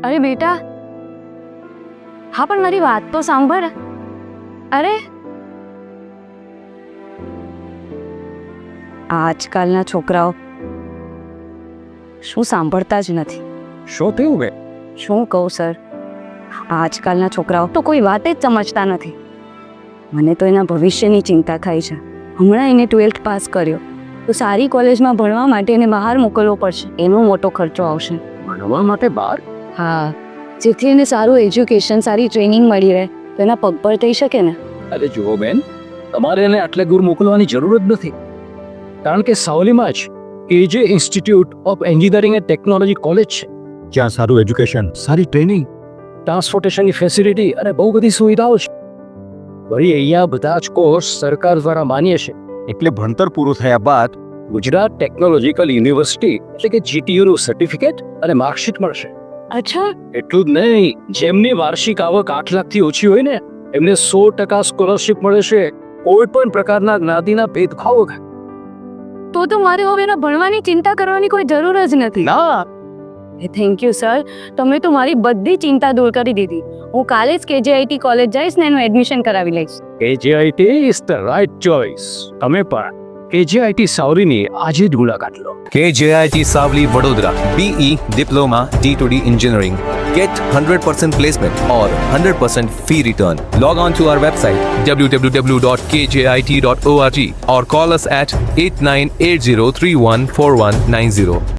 અરે બેટા, હા પણ મારી વાત તો સાંભળ. અરે આજકાલના છોકરાઓ શું સાંભળતા જ નથી. શું થયું બે? શું કહું સર, આજકાલના છોકરાઓ તો કોઈ વાત જ સમજતા નથી. મને તો એના ભવિષ્યની ચિંતા થાય છે. હમણાં એને 12th પાસ કર્યો તો સારી કોલેજમાં ભણવા માટે એને બહાર મોકલવો પડશે. એનો મોટો ખર્ચો આવશે. ભણવા માટે બહાર? હા, જેથી એને સારું એજ્યુકેશન, સારી ટ્રેનિંગ મળી રહે તો એના પગ પર થઈ શકે ને. અરે જુઓ બેન, તમારે એને આટલે દૂર મોકલવાની જરૂર જ નથી, કારણ કે સાવલીમાં જ KJ institute of engineering and technology college છે, જ્યાં સારું એજ્યુકેશન, સારી ટ્રેનિંગ, ટ્રાન્સપોર્ટેશનની ફેસિલિટી અને બહુ બધી સુવિધાઓ છે. વળી અહીંયા બધા જ કોર્સ સરકાર દ્વારા માન્ય છે. એટલે ભણતર પૂરું થયા બાદ ગુજરાત ટેકનોલોજીકલ યુનિવર્સિટી એટલે કે GTU નું સર્ટિફિકેટ અને માર્કશીટ મળશે. અચ્છા, એટલું જ નહીં, જેમની વાર્ષિક આવક 8 લાખથી ઓછી હોય ને એમને 100% સ્કોલરશિપ મળે છે, કોઈ પણ પ્રકારના જ્ઞાતિના ભેદભાવ વગર. તો મારે હવે એના ભણવાની ચિંતા કરવાની કોઈ જરૂર જ નથી. ના, થેન્ક યુ સર, તમે તો મારી બધી ચિંતા દૂર કરી દીધી. હું કાલે જ KJIT કોલેજ જઈશ ને એનું એડમિશન કરાવી લઈશ. KJIT is the right choice. તમે પણ KJIT સાવલીની આજે જ મુલાકાત લો. KJIT Savli Vadodara, BE Diploma D2D Engineering. Get 100% placement or 100% fee return. Log on to our website www.kjit.org or call us at 8980314190.